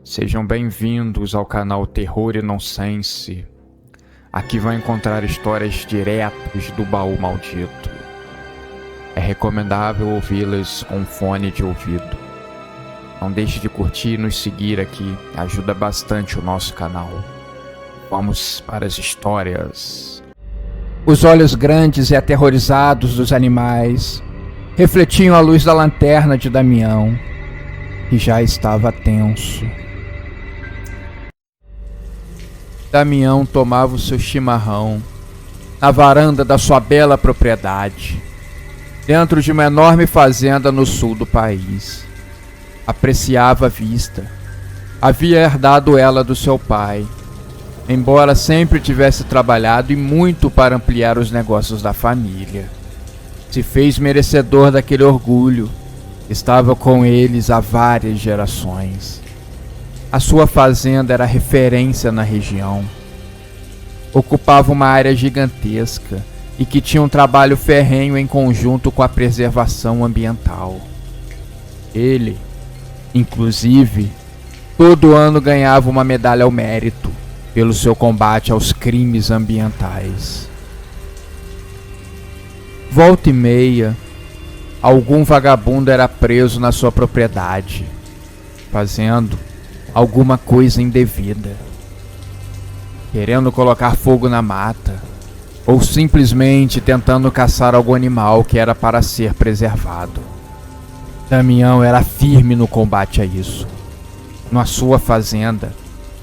Sejam bem-vindos ao canal Terror e Nonsense. Aqui vão encontrar histórias diretas do baú maldito. É recomendável ouvi-las com fone de ouvido. Não deixe de curtir e nos seguir aqui, ajuda bastante o nosso canal. Vamos para as histórias. Os olhos grandes e aterrorizados dos animais refletiam a luz da lanterna de Damião, que já estava tenso. Damião tomava o seu chimarrão na varanda da sua bela propriedade, dentro de uma enorme fazenda no sul do país. Apreciava a vista. Havia herdado ela do seu pai, embora sempre tivesse trabalhado e muito para ampliar os negócios da família. Se fez merecedor daquele orgulho. Estava com eles há várias gerações. A sua fazenda era referência na região. Ocupava uma área gigantesca e que tinha um trabalho ferrenho em conjunto com a preservação ambiental. Ele, inclusive, todo ano ganhava uma medalha ao mérito pelo seu combate aos crimes ambientais. Volta e meia, algum vagabundo era preso na sua propriedade, fazendo alguma coisa indevida, querendo colocar fogo na mata, ou simplesmente tentando caçar algum animal que era para ser preservado. Damião era firme no combate a isso. Na sua fazenda,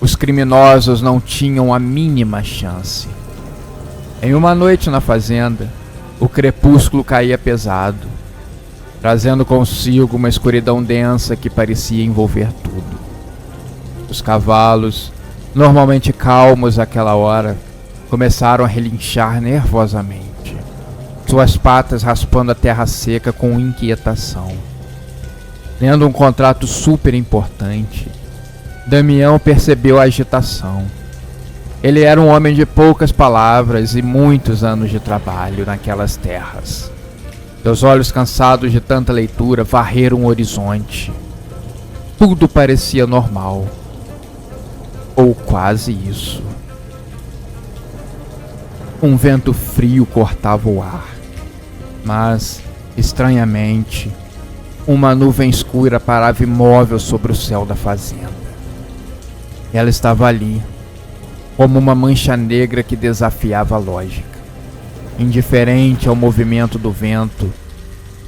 os criminosos não tinham a mínima chance. Em uma noite na fazenda, o crepúsculo caía pesado, trazendo consigo uma escuridão densa que parecia envolver tudo. Os cavalos, normalmente calmos àquela hora, começaram a relinchar nervosamente, suas patas raspando a terra seca com inquietação. Lendo um contrato super importante, Damião percebeu a agitação. Ele era um homem de poucas palavras e muitos anos de trabalho naquelas terras. Seus olhos cansados de tanta leitura varreram o horizonte. Tudo parecia normal. Ou quase isso. Um vento frio cortava o ar, mas, estranhamente, uma nuvem escura parava imóvel sobre o céu da fazenda. Ela estava ali, como uma mancha negra que desafiava a lógica. Indiferente ao movimento do vento,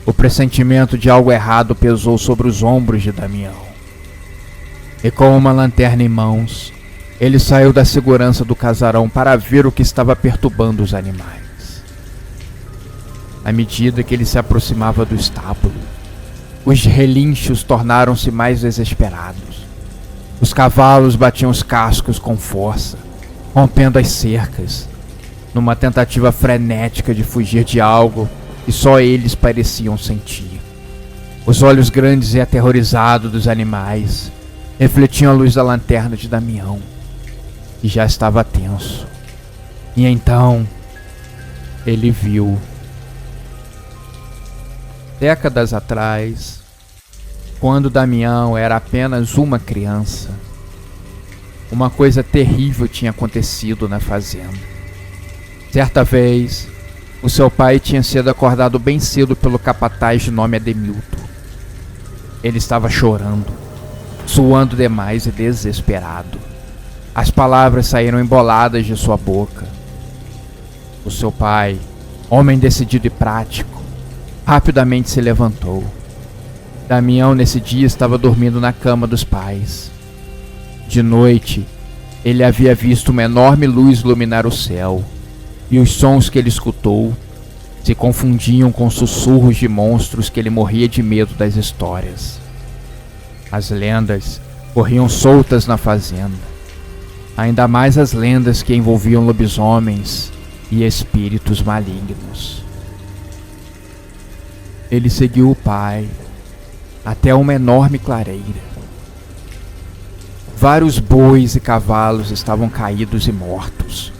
o pressentimento de algo errado pesou sobre os ombros de Damião. E com uma lanterna em mãos, ele saiu da segurança do casarão para ver o que estava perturbando os animais. À medida que ele se aproximava do estábulo, os relinchos tornaram-se mais desesperados. Os cavalos batiam os cascos com força, rompendo as cercas, numa tentativa frenética de fugir de algo que só eles pareciam sentir. Os olhos grandes e aterrorizados dos animais refletiam a luz da lanterna de Damião, que já estava tenso. E então, ele viu. Décadas atrás, quando Damião era apenas uma criança, uma coisa terrível tinha acontecido na fazenda. Certa vez, o seu pai tinha sido acordado bem cedo pelo capataz de nome Ademilton. Ele estava chorando, suando demais e desesperado. As palavras saíram emboladas de sua boca. O seu pai, homem decidido e prático, rapidamente se levantou. Damião nesse dia estava dormindo na cama dos pais. De noite, ele havia visto uma enorme luz iluminar o céu, e os sons que ele escutou se confundiam com sussurros de monstros que ele morria de medo das histórias. As lendas corriam soltas na fazenda, ainda mais as lendas que envolviam lobisomens e espíritos malignos. Ele seguiu o pai até uma enorme clareira. Vários bois e cavalos estavam caídos e mortos,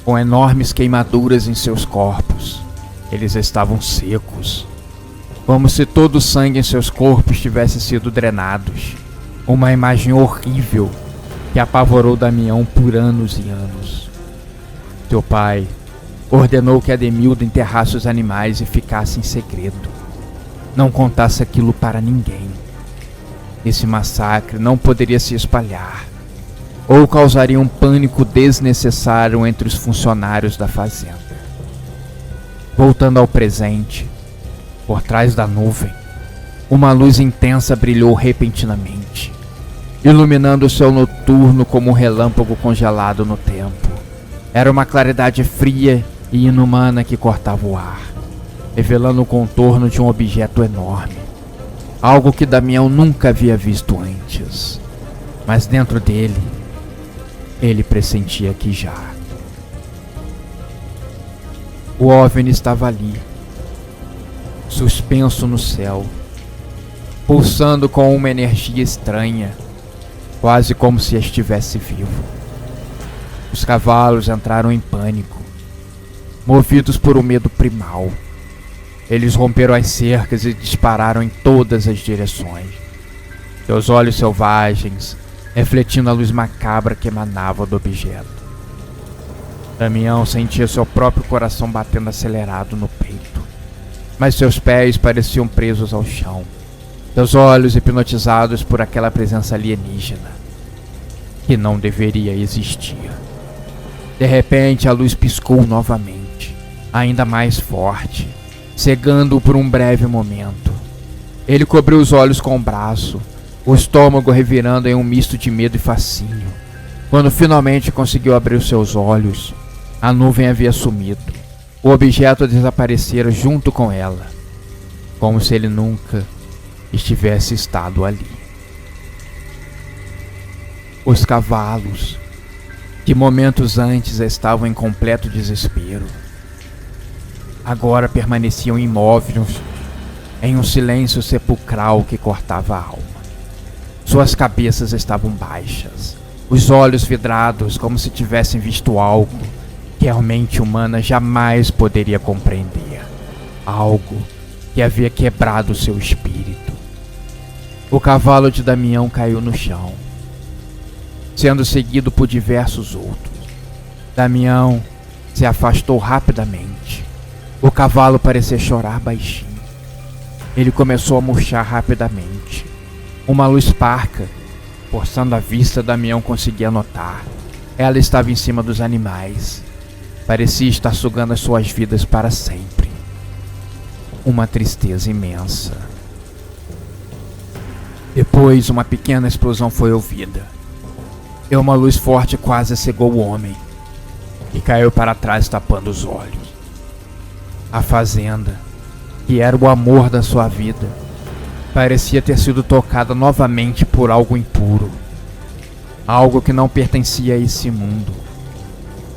com enormes queimaduras em seus corpos. Eles estavam secos, como se todo o sangue em seus corpos tivesse sido drenados, Uma imagem horrível que apavorou Damião por anos e anos. Seu pai ordenou que Ademildo enterrasse os animais e ficasse em segredo. Não contasse aquilo para ninguém. Esse massacre não poderia se espalhar, ou causaria um pânico desnecessário entre os funcionários da fazenda. Voltando ao presente, por trás da nuvem, uma luz intensa brilhou repentinamente, iluminando o céu noturno como um relâmpago congelado no tempo. Era uma claridade fria e inumana que cortava o ar, revelando o contorno de um objeto enorme, algo que Damião nunca havia visto antes. Mas dentro dele, ele pressentia que já. O OVNI estava ali, suspenso no céu, pulsando com uma energia estranha, quase como se estivesse vivo. Os cavalos entraram em pânico, movidos por um medo primal. Eles romperam as cercas e dispararam em todas as direções, seus olhos selvagens refletindo a luz macabra que emanava do objeto. Damião sentia seu próprio coração batendo acelerado no peito, mas seus pés pareciam presos ao chão, seus olhos hipnotizados por aquela presença alienígena que não deveria existir. De repente, a luz piscou novamente, ainda mais forte, cegando-o por um breve momento. Ele cobriu os olhos com o braço, o estômago revirando em um misto de medo e fascínio. Quando finalmente conseguiu abrir os seus olhos, a nuvem havia sumido. O objeto desaparecera junto com ela, como se ele nunca estivesse estado ali. Os cavalos, que momentos antes estavam em completo desespero, agora permaneciam imóveis em um silêncio sepulcral que cortava a alma. Suas cabeças estavam baixas, os olhos vidrados como se tivessem visto algo que a mente humana jamais poderia compreender, algo que havia quebrado seu espírito. O cavalo de Damião caiu no chão, sendo seguido por diversos outros. Damião se afastou rapidamente. O cavalo parecia chorar baixinho. Ele começou a murchar rapidamente. Uma luz parca, forçando a vista, Damião conseguia notar. Ela estava em cima dos animais. Parecia estar sugando as suas vidas para sempre. Uma tristeza imensa. Depois, uma pequena explosão foi ouvida. E uma luz forte quase cegou o homem, e caiu para trás tapando os olhos. A fazenda, que era o amor da sua vida, parecia ter sido tocada novamente por algo impuro, algo que não pertencia a esse mundo.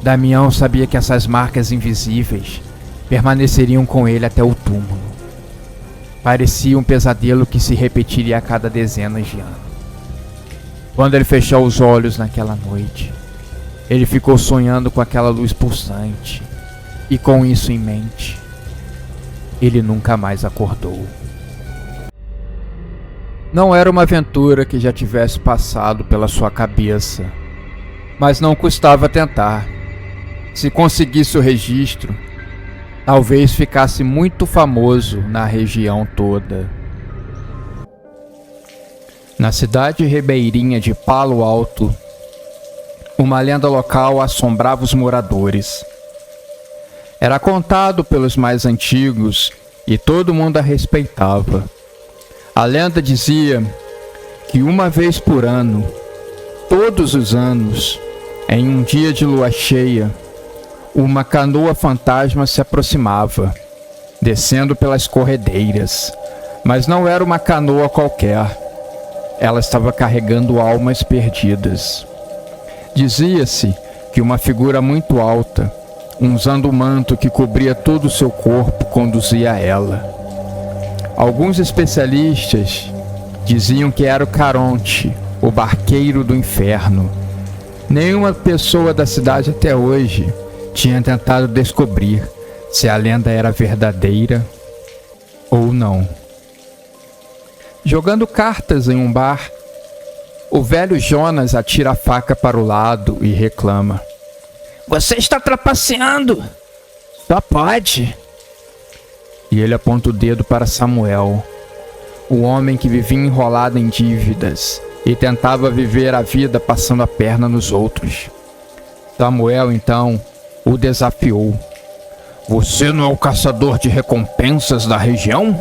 Damião sabia que essas marcas invisíveis permaneceriam com ele até o túmulo. Parecia um pesadelo que se repetiria a cada dezenas de anos. Quando ele fechou os olhos naquela noite, ele ficou sonhando com aquela luz pulsante, e com isso em mente, ele nunca mais acordou. Não era uma aventura que já tivesse passado pela sua cabeça, mas não custava tentar. Se conseguisse o registro, talvez ficasse muito famoso na região toda. Na cidade ribeirinha de Palo Alto, uma lenda local assombrava os moradores. Era contado pelos mais antigos e todo mundo a respeitava. A lenda dizia que uma vez por ano, todos os anos, em um dia de lua cheia, uma canoa fantasma se aproximava, descendo pelas corredeiras. Mas não era uma canoa qualquer. Ela estava carregando almas perdidas. Dizia-se que uma figura muito alta, usando um manto que cobria todo o seu corpo, conduzia ela. Alguns especialistas diziam que era o Caronte, o barqueiro do inferno. Nenhuma pessoa da cidade até hoje tinha tentado descobrir se a lenda era verdadeira ou não. Jogando cartas em um bar, O velho Jonas atira a faca para o lado e reclama: "Você está trapaceando! Só pode!" E ele aponta o dedo para Samuel, o homem que vivia enrolado em dívidas e tentava viver a vida passando a perna nos outros. Samuel, então, o desafiou: "Você não é o caçador de recompensas da região?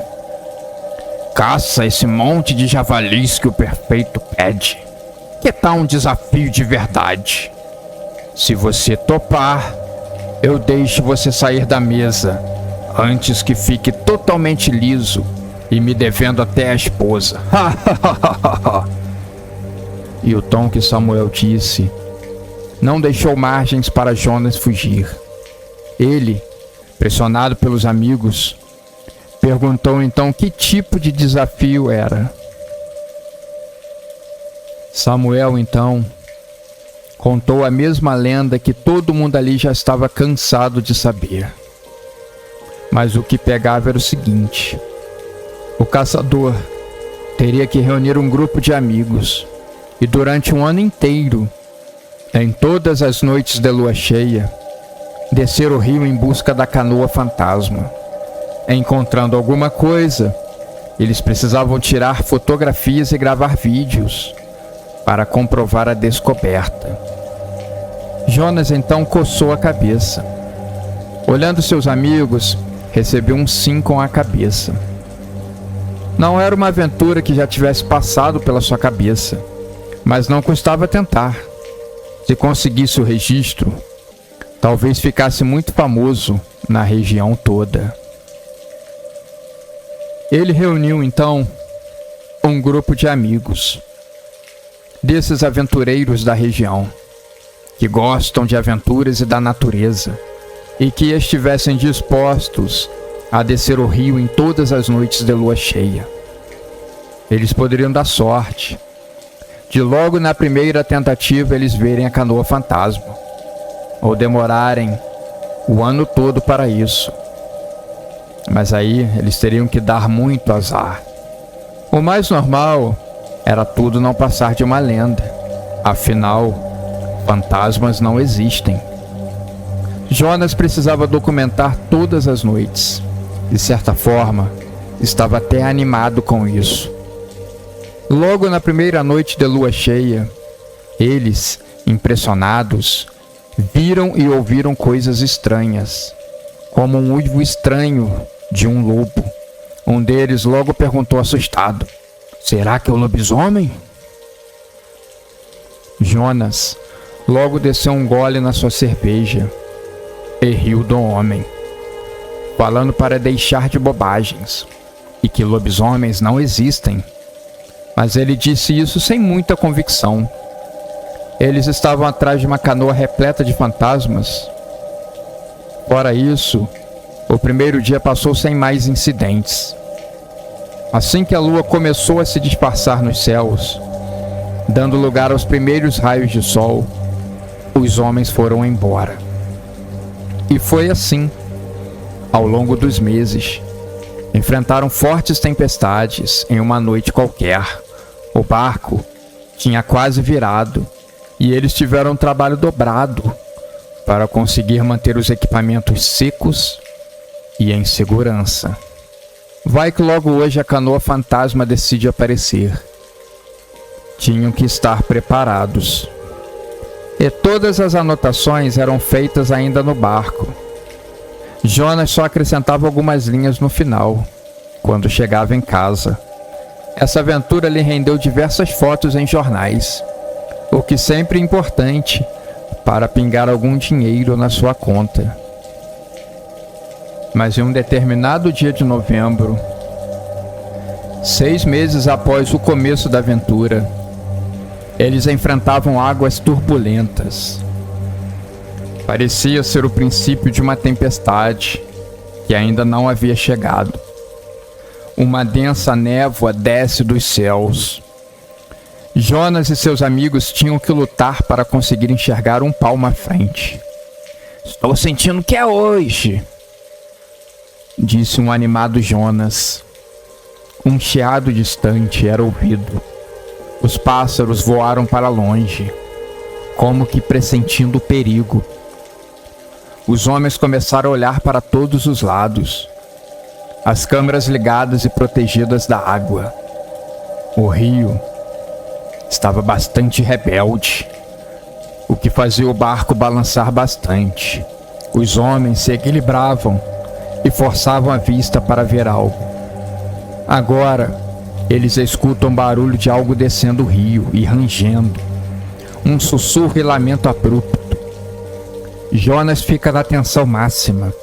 Caça esse monte de javalis que o prefeito pede. Que tal um desafio de verdade? Se você topar, eu deixo você sair da mesa antes que fique totalmente liso e me devendo até a esposa." E o tom que Samuel disse não deixou margens para Jonas fugir. Ele, pressionado pelos amigos, perguntou então que tipo de desafio era. Samuel, então, contou a mesma lenda que todo mundo ali já estava cansado de saber. Mas o que pegava era o seguinte: o caçador teria que reunir um grupo de amigos e durante um ano inteiro, em todas as noites de lua cheia, descer o rio em busca da canoa fantasma. Encontrando alguma coisa, eles precisavam tirar fotografias e gravar vídeos para comprovar a descoberta. Jonas então coçou a cabeça. Olhando seus amigos, recebeu um sim com a cabeça. Não era uma aventura que já tivesse passado pela sua cabeça, mas não custava tentar. Se conseguisse o registro, talvez ficasse muito famoso na região toda. Ele reuniu então um grupo de amigos, desses aventureiros da região, que gostam de aventuras e da natureza, e que estivessem dispostos a descer o rio em todas as noites de lua cheia. Eles poderiam dar sorte de logo na primeira tentativa eles verem a canoa fantasma, ou demorarem o ano todo para isso. Mas aí eles teriam que dar muito azar. O mais normal era tudo não passar de uma lenda. Afinal, fantasmas não existem. Jonas precisava documentar todas as noites. De certa forma, estava até animado com isso. Logo na primeira noite de lua cheia, eles, impressionados, viram e ouviram coisas estranhas, como um uivo estranho de um lobo. Um deles logo perguntou assustado: "Será que é o lobisomem?" Jonas logo desceu um gole na sua cerveja e riu do homem, falando para deixar de bobagens e que lobisomens não existem. Mas ele disse isso sem muita convicção. Eles estavam atrás de uma canoa repleta de fantasmas. Fora isso, o primeiro dia passou sem mais incidentes. Assim que a lua começou a se disfarçar nos céus, dando lugar aos primeiros raios de sol, os homens foram embora. E foi assim, ao longo dos meses. Enfrentaram fortes tempestades em uma noite qualquer. O barco tinha quase virado e eles tiveram um trabalho dobrado para conseguir manter os equipamentos secos e em segurança. Vai que logo hoje a canoa fantasma decide aparecer. Tinham que estar preparados. E todas as anotações eram feitas ainda no barco. Jonas só acrescentava algumas linhas no final, quando chegava em casa. Essa aventura lhe rendeu diversas fotos em jornais, o que sempre é importante para pingar algum dinheiro na sua conta. Mas em um determinado dia de novembro, 6 meses após o começo da aventura, eles enfrentavam águas turbulentas. Parecia ser o princípio de uma tempestade que ainda não havia chegado. Uma densa névoa desce dos céus. Jonas e seus amigos tinham que lutar para conseguir enxergar um palmo à frente. "Estou sentindo que é hoje", disse um animado Jonas. Um chiado distante era ouvido. Os pássaros voaram para longe, como que pressentindo o perigo. Os homens começaram a olhar para todos os lados, as câmeras ligadas e protegidas da água. O rio estava bastante rebelde, o que fazia o barco balançar bastante. Os homens se equilibravam e forçavam a vista para ver algo. Agora, eles escutam barulho de algo descendo o rio e rangendo. Um sussurro e lamento abrupto. Jonas fica na tensão máxima,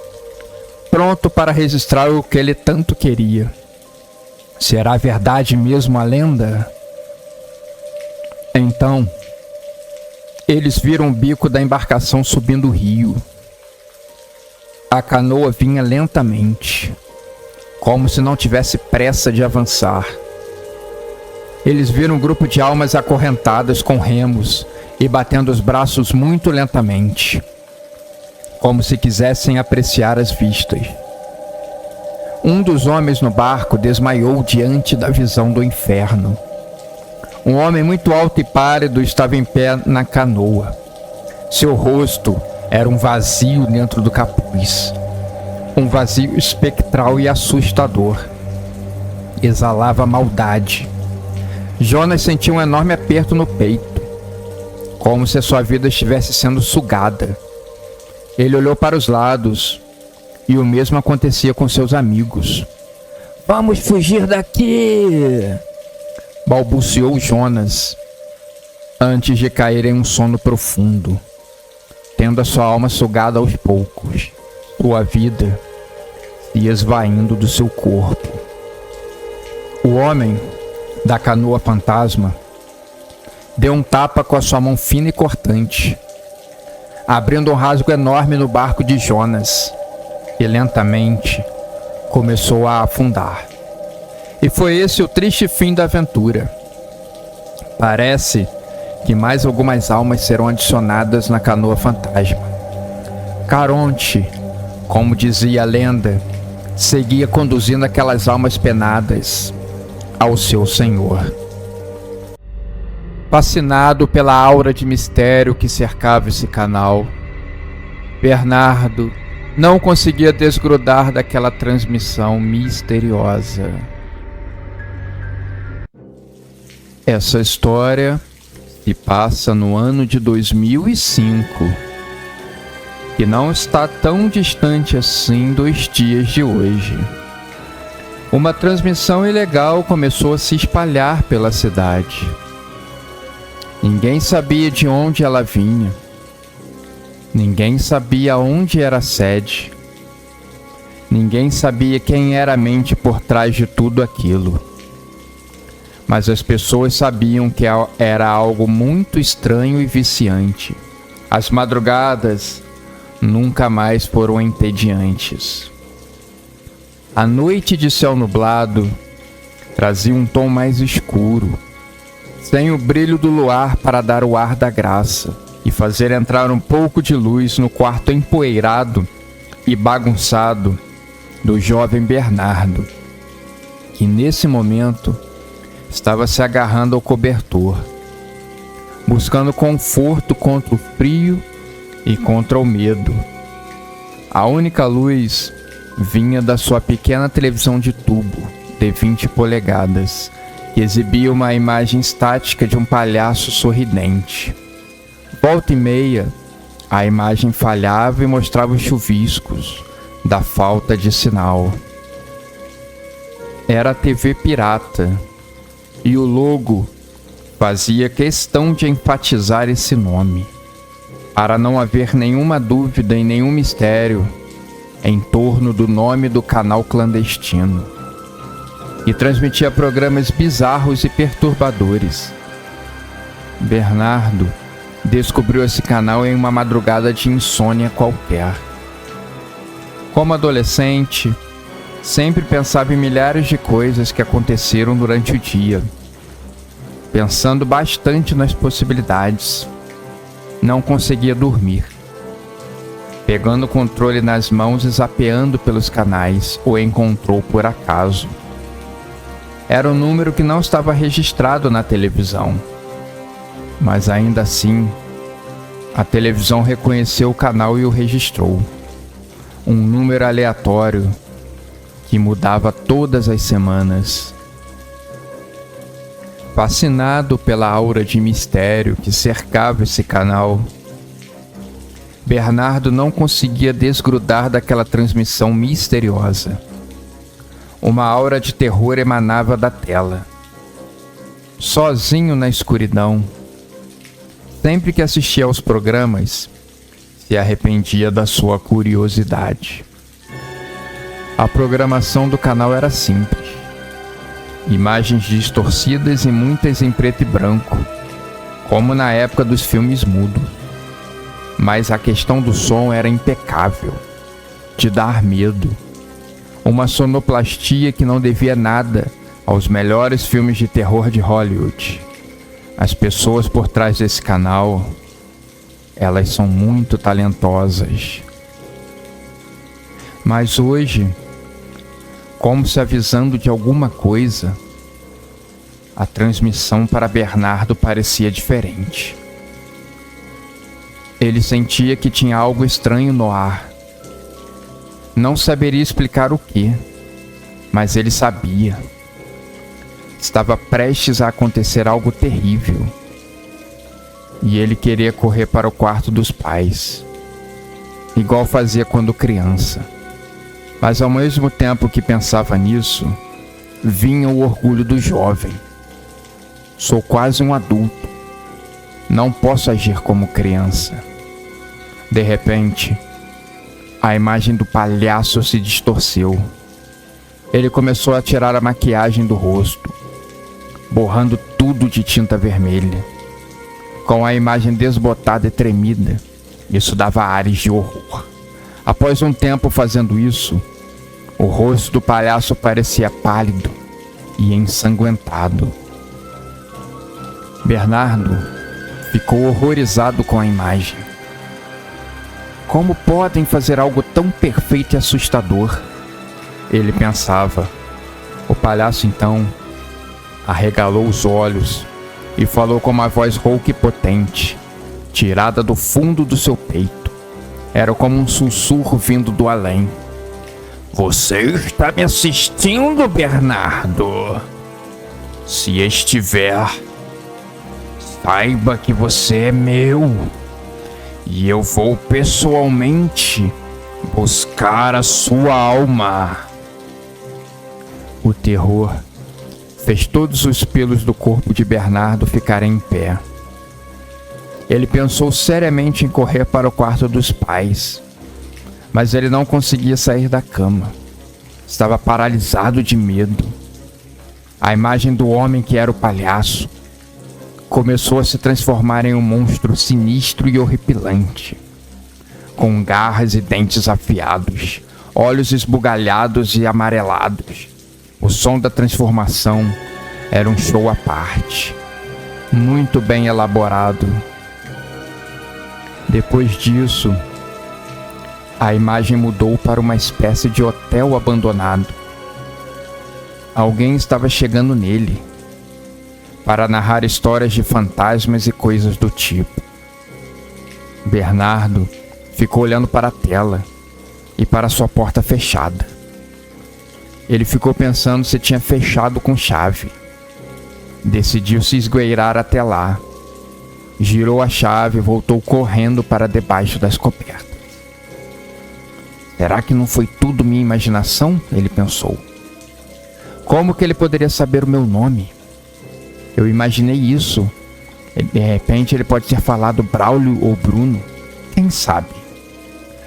pronto para registrar o que ele tanto queria. Será verdade mesmo a lenda? Então, eles viram o bico da embarcação subindo o rio. A canoa vinha lentamente, como se não tivesse pressa de avançar. Eles viram um grupo de almas acorrentadas com remos e batendo os braços muito lentamente, como se quisessem apreciar as vistas. Um dos homens no barco desmaiou diante da visão do inferno. Um homem muito alto e pálido estava em pé na canoa. Seu rosto era um vazio dentro do capuz. Um vazio espectral e assustador. Exalava maldade. Jonas sentia um enorme aperto no peito, como se a sua vida estivesse sendo sugada. Ele olhou para os lados, e o mesmo acontecia com seus amigos. "Vamos fugir daqui!" balbuciou Jonas, antes de cair em um sono profundo, tendo a sua alma sugada aos poucos, sua vida se esvaindo do seu corpo. O homem da canoa fantasma deu um tapa com a sua mão fina e cortante, abrindo um rasgo enorme no barco de Jonas, e lentamente começou a afundar. E foi esse o triste fim da aventura. Parece que mais algumas almas serão adicionadas na canoa fantasma. Caronte, como dizia a lenda, seguia conduzindo aquelas almas penadas ao seu senhor. Fascinado pela aura de mistério que cercava esse canal, Bernardo não conseguia desgrudar daquela transmissão misteriosa. Essa história se passa no ano de 2005, que não está tão distante assim dos dias de hoje. Uma transmissão ilegal começou a se espalhar pela cidade. Ninguém sabia de onde ela vinha. Ninguém sabia onde era a sede. Ninguém sabia quem era a mente por trás de tudo aquilo. Mas as pessoas sabiam que era algo muito estranho e viciante. As madrugadas nunca mais foram entediantes. A noite de céu nublado trazia um tom mais escuro, sem o brilho do luar para dar o ar da graça e fazer entrar um pouco de luz no quarto empoeirado e bagunçado do jovem Bernardo, que nesse momento estava se agarrando ao cobertor, buscando conforto contra o frio e contra o medo. A única luz vinha da sua pequena televisão de tubo de 20 polegadas, que exibia uma imagem estática de um palhaço sorridente. Volta e meia, a imagem falhava e mostrava os chuviscos da falta de sinal. Era a TV pirata, e o logo fazia questão de enfatizar esse nome, para não haver nenhuma dúvida e nenhum mistério em torno do nome do canal clandestino, e transmitia programas bizarros e perturbadores. Bernardo descobriu esse canal em uma madrugada de insônia qualquer. Como adolescente, sempre pensava em milhares de coisas que aconteceram durante o dia, pensando bastante nas possibilidades. Não conseguia dormir. Pegando o controle nas mãos e zapeando pelos canais, o encontrou por acaso. Era um número que não estava registrado na televisão. Mas ainda assim, a televisão reconheceu o canal e o registrou. Um número aleatório que mudava todas as semanas. Fascinado pela aura de mistério que cercava esse canal, Bernardo não conseguia desgrudar daquela transmissão misteriosa. Uma aura de terror emanava da tela. Sozinho na escuridão, sempre que assistia aos programas, se arrependia da sua curiosidade. A programação do canal era simples. Imagens distorcidas e muitas em preto e branco, como na época dos filmes mudos. Mas a questão do som era impecável, de dar medo. Uma sonoplastia que não devia nada aos melhores filmes de terror de Hollywood. As pessoas por trás desse canal, elas são muito talentosas. Mas hoje, como se avisando de alguma coisa, a transmissão para Bernardo parecia diferente. Ele sentia que tinha algo estranho no ar. Não saberia explicar o que, mas ele sabia. Estava prestes a acontecer algo terrível. E ele queria correr para o quarto dos pais, igual fazia quando criança. Mas ao mesmo tempo que pensava nisso, vinha o orgulho do jovem. Sou quase um adulto. Não posso agir como criança. De repente, a imagem do palhaço se distorceu. Ele começou a tirar a maquiagem do rosto, borrando tudo de tinta vermelha. Com a imagem desbotada e tremida, isso dava ares de horror. Após um tempo fazendo isso, o rosto do palhaço parecia pálido e ensanguentado. Bernardo ficou horrorizado com a imagem. Como podem fazer algo tão perfeito e assustador? Ele pensava. O palhaço então arregalou os olhos e falou com uma voz rouca e potente, tirada do fundo do seu peito. Era como um sussurro vindo do além. Você está me assistindo, Bernardo? Se estiver, saiba que você é meu. E eu vou pessoalmente buscar a sua alma. O terror fez todos os pelos do corpo de Bernardo ficarem em pé. Ele pensou seriamente em correr para o quarto dos pais, mas ele não conseguia sair da cama. Estava paralisado de medo. A imagem do homem que era o palhaço começou a se transformar em um monstro sinistro e horripilante, com garras e dentes afiados, olhos esbugalhados e amarelados. O som da transformação era um show à parte, muito bem elaborado. Depois disso, a imagem mudou para uma espécie de hotel abandonado. Alguém estava chegando nele para narrar histórias de fantasmas e coisas do tipo. Bernardo ficou olhando para a tela e para sua porta fechada. Ele ficou pensando se tinha fechado com chave. Decidiu se esgueirar até lá. Girou a chave e voltou correndo para debaixo das cobertas. Será que não foi tudo minha imaginação? Ele pensou. Como que ele poderia saber o meu nome? Eu imaginei isso. De repente ele pode ter falado Braulio ou Bruno. Quem sabe?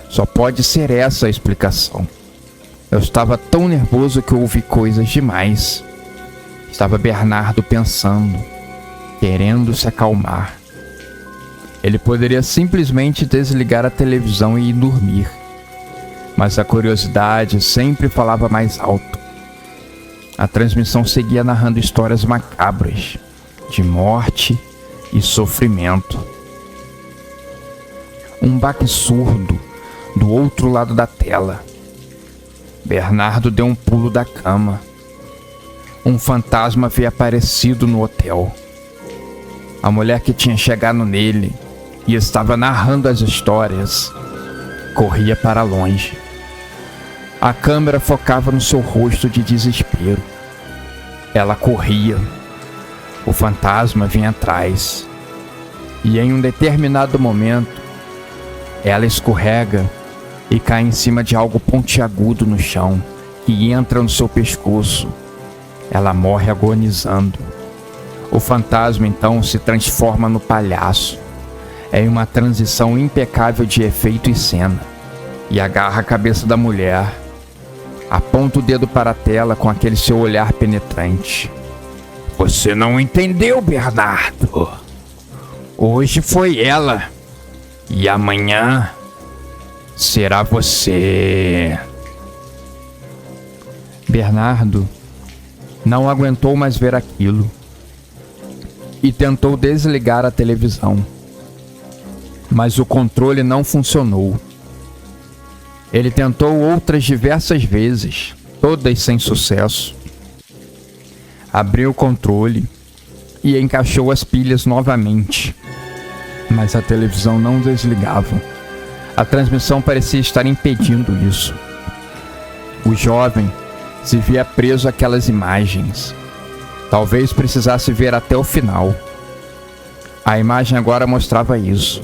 Só pode ser essa a explicação. Eu estava tão nervoso que eu ouvi coisas demais. Estava Bernardo pensando, querendo se acalmar. Ele poderia simplesmente desligar a televisão e ir dormir. Mas a curiosidade sempre falava mais alto. A transmissão seguia narrando histórias macabras, de morte e sofrimento. Um baque surdo do outro lado da tela. Bernardo deu um pulo da cama. um fantasma havia aparecido no hotel. A mulher que tinha chegado nele e estava narrando as histórias corria para longe. A câmera focava no seu rosto de desespero. Ela corria. O fantasma vinha atrás. E em um determinado momento, ela escorrega e cai em cima de algo pontiagudo no chão, que entra no seu pescoço. Ela morre agonizando. O fantasma então se transforma no palhaço. É uma transição impecável de efeito e cena. E agarra a cabeça da mulher. Aponta o dedo para a tela com aquele seu olhar penetrante. Você não entendeu, Bernardo. Hoje foi ela. E amanhã será você. Bernardo não aguentou mais ver aquilo e tentou desligar a televisão. Mas o controle não funcionou. Ele tentou outras diversas vezes, todas sem sucesso. Abriu o controle e encaixou as pilhas novamente. Mas a televisão não desligava. A transmissão parecia estar impedindo isso. O jovem se via preso àquelas imagens. Talvez precisasse ver até o final. A imagem agora mostrava isso.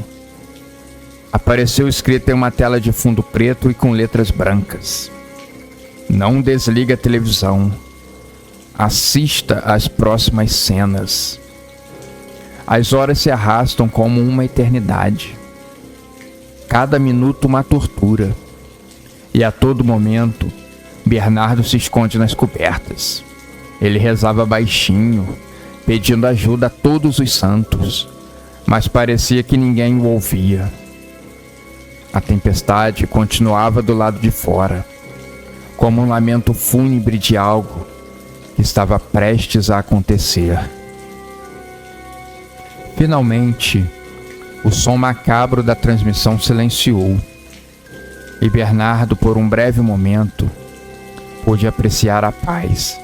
Apareceu escrito em uma tela de fundo preto e com letras brancas. Não desligue a televisão. Assista às próximas cenas. As horas se arrastam como uma eternidade. Cada minuto uma tortura. E a todo momento, Bernardo se esconde nas cobertas. Ele rezava baixinho, pedindo ajuda a todos os santos, mas parecia que ninguém o ouvia. A tempestade continuava do lado de fora, como um lamento fúnebre de algo que estava prestes a acontecer. Finalmente, o som macabro da transmissão silenciou, e Bernardo, por um breve momento, pôde apreciar a paz.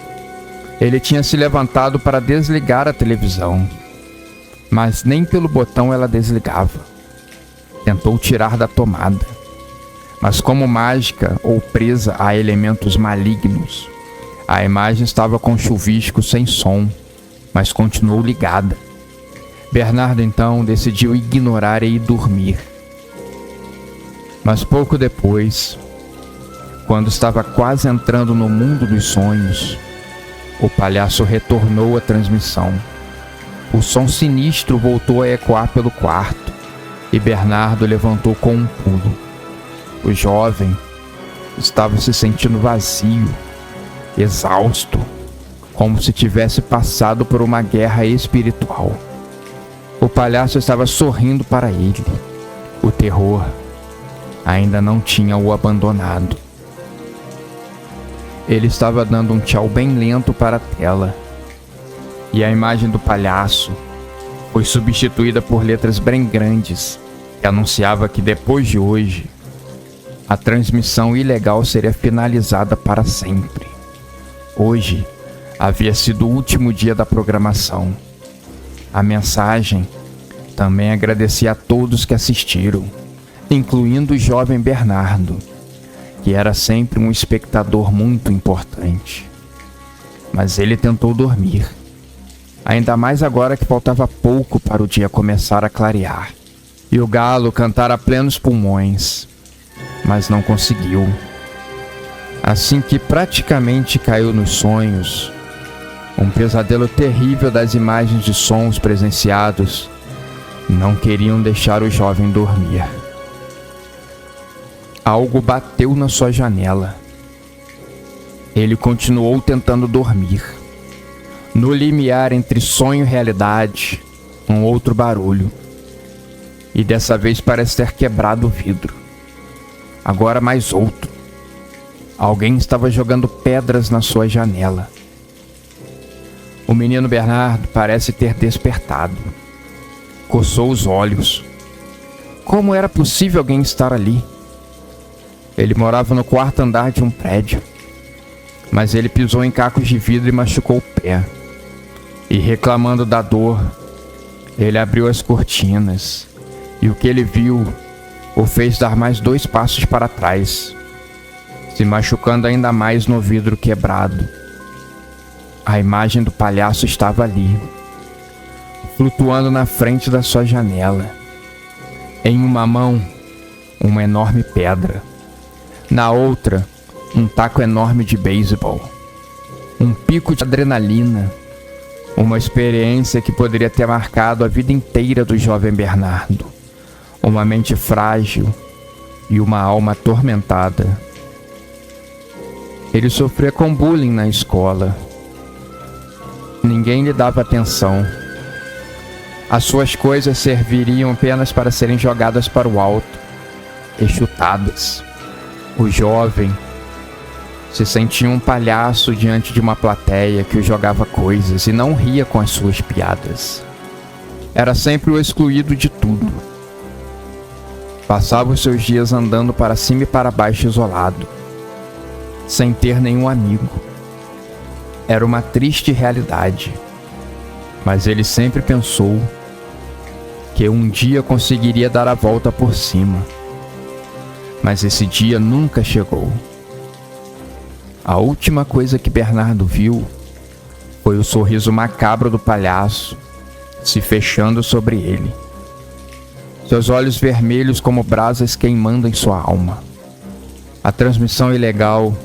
Ele tinha se levantado para desligar a televisão, mas nem pelo botão ela desligava. Tentou tirar da tomada, mas como mágica ou presa a elementos malignos, a imagem estava com chuvisco sem som, mas continuou ligada. Bernardo então decidiu ignorar e ir dormir. Mas pouco depois, quando estava quase entrando no mundo dos sonhos, o palhaço retornou à transmissão. O som sinistro voltou a ecoar pelo quarto e Bernardo levantou com um pulo. O jovem estava se sentindo vazio, exausto, como se tivesse passado por uma guerra espiritual. O palhaço estava sorrindo para ele. O terror ainda não tinha o abandonado. Ele estava dando um tchau bem lento para a tela, e a imagem do palhaço foi substituída por letras bem grandes que anunciava que depois de hoje a transmissão ilegal seria finalizada para sempre. Hoje havia sido o último dia da programação. A mensagem também agradecia a todos que assistiram, incluindo o jovem Bernardo, que era sempre um espectador muito importante. Mas ele tentou dormir, ainda mais agora que faltava pouco para o dia começar a clarear, e o galo cantar a plenos pulmões, mas não conseguiu. Assim que praticamente caiu nos sonhos, um pesadelo terrível das imagens de sons presenciados não queriam deixar o jovem dormir. Algo bateu na sua janela. Ele continuou tentando dormir. No limiar entre sonho e realidade, um outro barulho. E dessa vez parece ter quebrado o vidro. Agora mais outro. Alguém estava jogando pedras na sua janela. O menino Bernardo parece ter despertado. Coçou os olhos. Como era possível alguém estar ali? Ele morava no quarto andar de um prédio. mas ele pisou em cacos de vidro e machucou o pé. E reclamando da dor, ele abriu as cortinas, e o que ele viu o fez dar mais 2 passos para trás, se machucando ainda mais no vidro quebrado. A imagem do palhaço estava ali, flutuando na frente da sua janela. Em uma mão, uma enorme pedra. Na outra, um taco enorme de beisebol. Um pico de adrenalina. Uma experiência que poderia ter marcado a vida inteira do jovem Bernardo. Uma mente frágil e uma alma atormentada. Ele sofria com bullying na escola. Ninguém lhe dava atenção. As suas coisas serviriam apenas para serem jogadas para o alto e chutadas. O jovem se sentia um palhaço diante de uma plateia que o jogava coisas e não ria com as suas piadas. Era sempre o excluído de tudo. Passava os seus dias andando para cima e para baixo isolado, sem ter nenhum amigo. Era uma triste realidade, mas ele sempre pensou que um dia conseguiria dar a volta por cima. Mas esse dia nunca chegou. A última coisa que Bernardo viu foi o sorriso macabro do palhaço se fechando sobre ele. Seus olhos vermelhos como brasas queimando em sua alma. A transmissão ilegal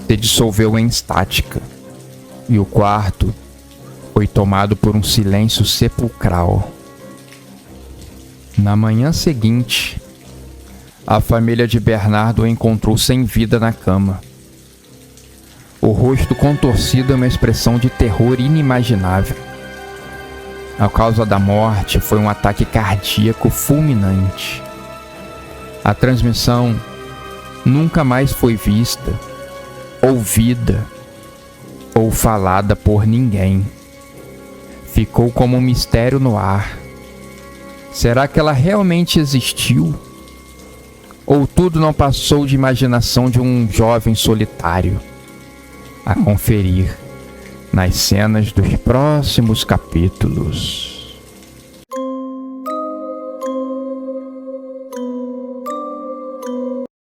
se dissolveu em estática e o quarto foi tomado por um silêncio sepulcral. Na manhã seguinte, a família de Bernardo o encontrou sem vida na cama. O rosto contorcido é uma expressão de terror inimaginável. A causa da morte foi um ataque cardíaco fulminante. A transmissão nunca mais foi vista, ouvida ou falada por ninguém. Ficou como um mistério no ar. Será que ela realmente existiu? Ou tudo não passou de imaginação de um jovem solitário? A conferir nas cenas dos próximos capítulos.